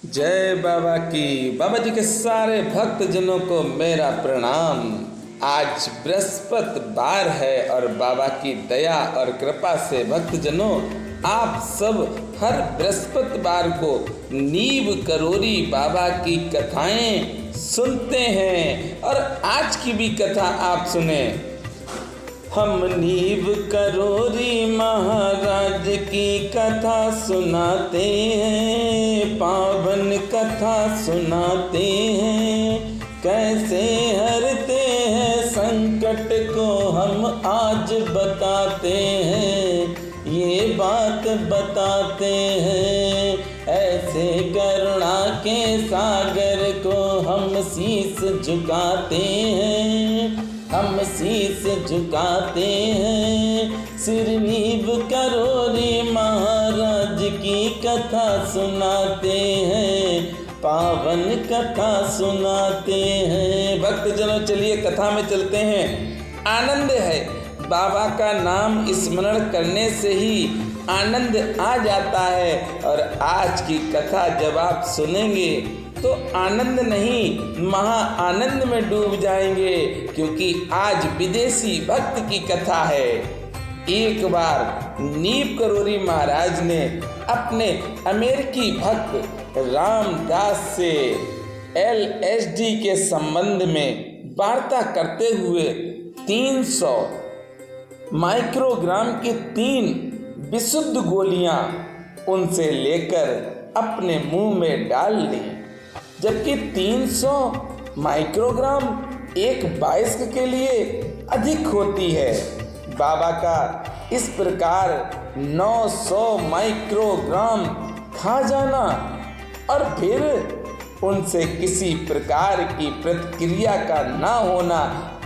जय बाबा की। बाबा जी के सारे भक्त जनों को मेरा प्रणाम। आज बृहस्पतिवार है और बाबा की दया और कृपा से भक्त जनों आप सब हर बृहस्पतिवार को नीव करोरी बाबा की कथाएं सुनते हैं और आज की भी कथा आप सुने। हम नीव करोरी महाराज की कथा सुनाते हैं, पावन कथा सुनाते हैं। कैसे हरते हैं संकट को हम आज बताते हैं, ये बात बताते हैं। ऐसे करुणा के सागर को हम शीश झुकाते हैं, हम शीश झुकाते हैं। सिर नीव करोरी महाराज की कथा सुनाते हैं, पावन कथा सुनाते हैं। भक्तजनों चलिए कथा में चलते हैं। आनंद है, बाबा का नाम स्मरण करने से ही आनंद आ जाता है। और आज की कथा जब आप सुनेंगे तो आनंद नहीं महा आनंद में डूब जाएंगे, क्योंकि आज विदेशी भक्त की कथा है। एक बार नीव करोरी महाराज ने अपने अमेरिकी भक्त रामदास से LSD के संबंध में वार्ता करते हुए 300 माइक्रोग्राम की 3 विशुद्ध गोलियां उनसे लेकर अपने मुंह में डाल ली, जबकि 300 माइक्रोग्राम एक वयस्क के लिए अधिक होती है। बाबा का इस प्रकार 900 माइक्रोग्राम खा जाना और फिर उनसे किसी प्रकार की प्रतिक्रिया का ना होना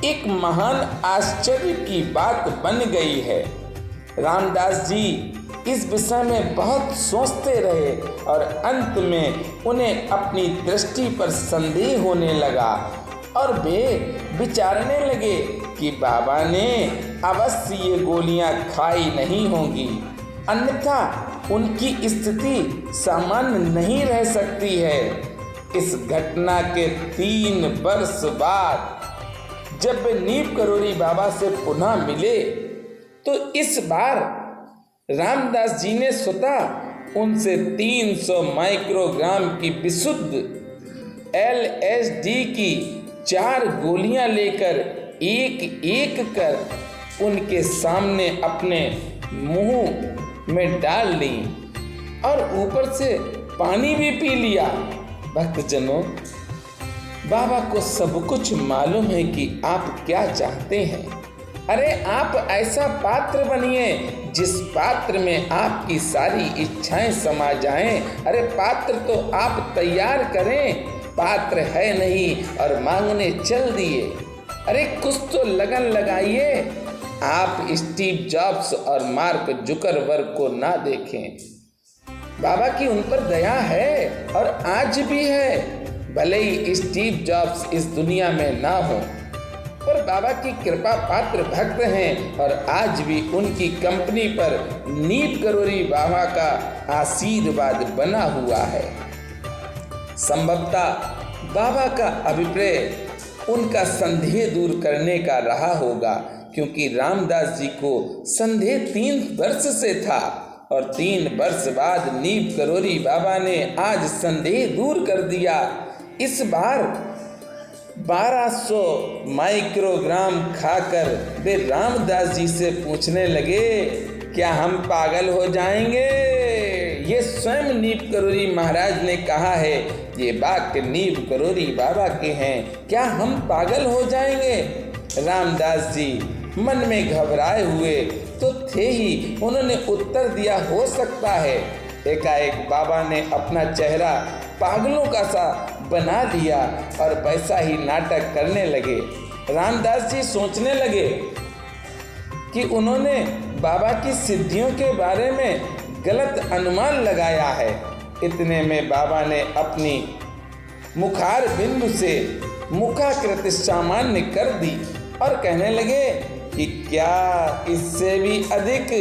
एक महान आश्चर्य की बात बन गई है। रामदास जी इस विषय में बहुत सोचते रहे और अंत में उन्हें अपनी दृष्टि पर संदेह होने लगा और वे विचारने लगे कि बाबा ने अवश्य ये गोलियां खाई नहीं होंगी, अन्यथा उनकी स्थिति सामान्य नहीं रह सकती है। इस घटना के 3 वर्ष बाद जब वे नीव करोरी बाबा से पुनः मिले तो इस बार रामदास जी ने स्वतः उनसे 300 माइक्रोग्राम की विशुद्ध LSD की 4 गोलियां लेकर एक एक कर उनके सामने अपने मुंह में डाल ली और ऊपर से पानी भी पी लिया। भक्तजनों, बाबा को सब कुछ मालूम है कि आप क्या चाहते हैं। अरे आप ऐसा पात्र बनिए जिस पात्र में आपकी सारी इच्छाएं समा जाएं। अरे पात्र तो आप तैयार करें, पात्र है नहीं और मांगने चल दिए। अरे कुछ तो लगन लगाइए। आप स्टीव जॉब्स और मार्क जुकरबर्ग को ना देखें। बाबा की उन पर दया है और आज भी है। भले ही स्टीव जॉब्स इस दुनिया में ना हो, पर बाबा की कृपा पात्र भक्त हैं और आज भी उनकी कंपनी पर नीव करोरी बाबा का आशीर्वाद बना हुआ है। संभवतः बाबा का अभिप्राय उनका संदेह दूर करने का रहा होगा, क्योंकि रामदास जी को संदेह 3 वर्ष से था और 3 वर्ष बाद नीव करोरी बाबा ने आज संदेह दूर कर दिया। इस बार 1200 माइक्रोग्राम खाकर वे रामदास जी से पूछने लगे, क्या हम पागल हो जाएंगे? ये स्वयं नीव करोरी महाराज ने कहा है, ये वाक्य नीव करोरी बाबा के हैं। क्या हम पागल हो जाएंगे? रामदास जी मन में घबराए हुए तो थे ही। उन्होंने उत्तर दिया, हो सकता है। एकाएक बाबा ने अपना चेहरा पागलों का सा बना दिया और वैसा ही नाटक करने लगे। रामदास जी सोचने लगे कि उन्होंने बाबा की सिद्धियों के बारे में गलत अनुमान लगाया है। इतने में बाबा ने अपनी मुखार बिंदु से मुखाकृति सामान्य कर दी और कहने लगे कि क्या इससे भी अधिक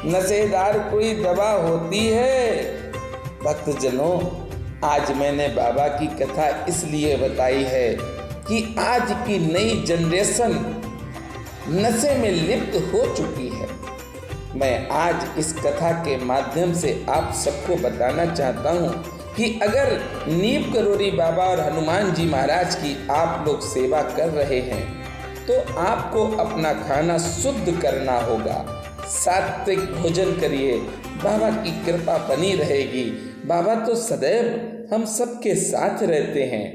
नशेदार कोई दवा होती है? भक्तजनों, आज मैंने बाबा की कथा इसलिए बताई है कि आज की नई जनरेशन नशे में लिप्त हो चुकी है। मैं आज इस कथा के माध्यम से आप सबको बताना चाहता हूँ कि अगर नीम करोरी बाबा और हनुमान जी महाराज की आप लोग सेवा कर रहे हैं तो आपको अपना खाना शुद्ध करना होगा। सात्विक भोजन करिए, बाबा की कृपा बनी रहेगी। बाबा तो सदैव हम सबके साथ रहते हैं।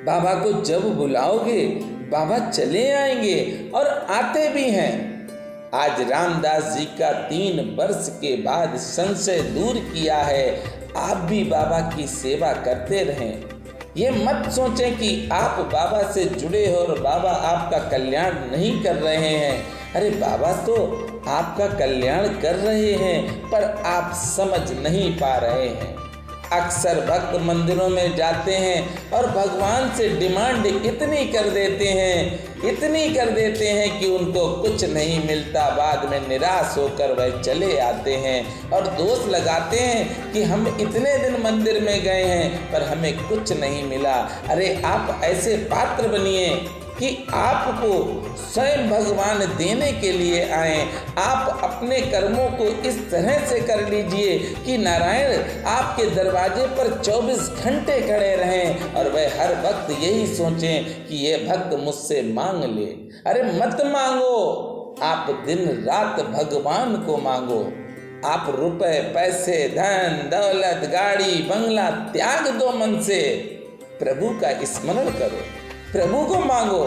बाबा को जब बुलाओगे बाबा चले आएंगे और आते भी हैं। आज रामदास जी का 3 वर्ष के बाद संशय दूर किया है। आप भी बाबा की सेवा करते रहें। ये मत सोचें कि आप बाबा से जुड़े हो और बाबा आपका कल्याण नहीं कर रहे हैं। अरे बाबा तो आपका कल्याण कर रहे हैं पर आप समझ नहीं पा रहे हैं। अक्सर भक्त मंदिरों में जाते हैं और भगवान से डिमांड इतनी कर देते हैं कि उनको कुछ नहीं मिलता। बाद में निराश होकर वह चले आते हैं और दोष लगाते हैं कि हम इतने दिन मंदिर में गए हैं पर हमें कुछ नहीं मिला। अरे आप ऐसे पात्र बनिए कि आपको स्वयं भगवान देने के लिए आए। आप अपने कर्मों को इस तरह से कर लीजिए कि नारायण आपके दरवाजे पर 24 घंटे खड़े रहें और वह हर वक्त यही सोचें कि ये भक्त मुझसे मांग ले। अरे मत मांगो, आप दिन रात भगवान को मांगो। आप रुपए, पैसे, धन दौलत, गाड़ी, बंगला त्याग दो। मन से प्रभु का स्मरण करो, प्रभु को मांगो।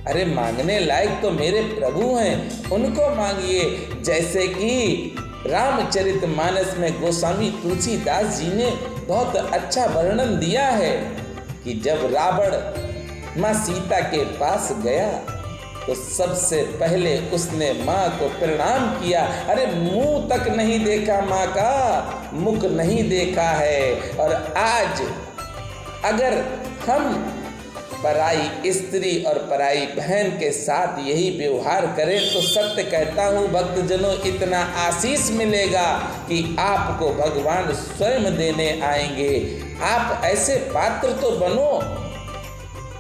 अरे मांगने लायक तो मेरे प्रभु हैं, उनको मांगिए। जैसे कि रामचरितमानस में गोस्वामी तुलसीदास जी ने बहुत अच्छा वर्णन दिया है कि जब रावण माँ सीता के पास गया तो सबसे पहले उसने माँ को प्रणाम किया। अरे मुंह तक नहीं देखा, माँ का मुख नहीं देखा है। और आज अगर हम पराई स्त्री और पराई बहन के साथ यही व्यवहार करें तो सत्य कहता हूँ भक्तजनों, इतना आशीष मिलेगा कि आपको भगवान स्वयं देने आएंगे। आप ऐसे पात्र तो बनो,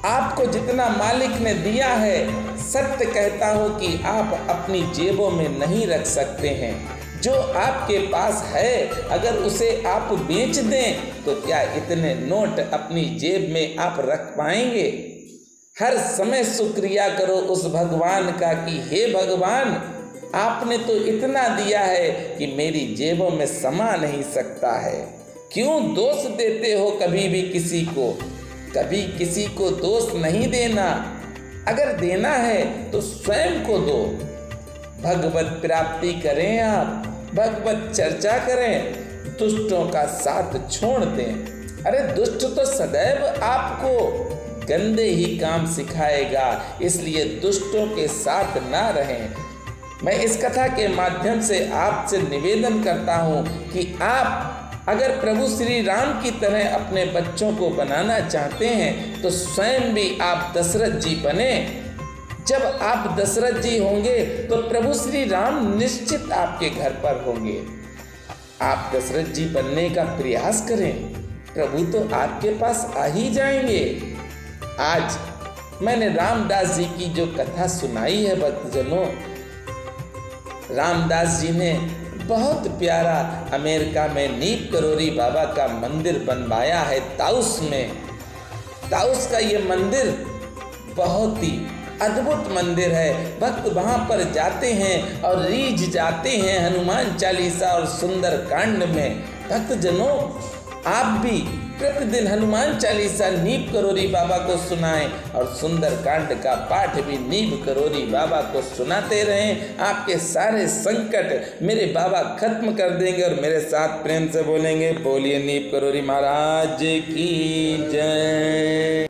आपको जितना मालिक ने दिया है सत्य कहता हूँ कि आप अपनी जेबों में नहीं रख सकते हैं। जो आपके पास है अगर उसे आप बेच दें तो क्या इतने नोट अपनी जेब में आप रख पाएंगे? हर समय शुक्रिया करो उस भगवान का कि हे भगवान, आपने तो इतना दिया है कि मेरी जेबों में समा नहीं सकता है। क्यों दोष देते हो कभी भी किसी को? कभी किसी को दोष नहीं देना। अगर देना है तो स्वयं को दो। भगवत प्राप्ति करें, आप भगवत चर्चा करें, दुष्टों का साथ छोड़ दें। अरे दुष्ट तो सदैव आपको गंदे ही काम सिखाएगा, इसलिए दुष्टों के साथ ना रहें। मैं इस कथा के माध्यम से आपसे निवेदन करता हूँ कि आप अगर प्रभु श्री राम की तरह अपने बच्चों को बनाना चाहते हैं तो स्वयं भी आप दशरथ जी बने। जब आप दशरथ जी होंगे तो प्रभु श्री राम निश्चित आपके घर पर होंगे। आप दशरथ जी बनने का प्रयास करें, प्रभु तो आपके पास आ ही जाएंगे। आज मैंने रामदास जी की जो कथा सुनाई है भक्तजनों, रामदास जी ने बहुत प्यारा अमेरिका में नीम करोरी बाबा का मंदिर बनवाया है ताउस में। ताउस का ये मंदिर बहुत ही अद्भुत मंदिर है। भक्त वहाँ पर जाते हैं और रीझ जाते हैं हनुमान चालीसा और सुंदर कांड में। भक्तजनों, आप भी प्रतिदिन हनुमान चालीसा नीम करोरी बाबा को सुनाएं और सुंदर कांड का पाठ भी नीम करोरी बाबा को सुनाते रहें। आपके सारे संकट मेरे बाबा खत्म कर देंगे। और मेरे साथ प्रेम से बोलेंगे, बोलिए नीम करोरी महाराज की जय।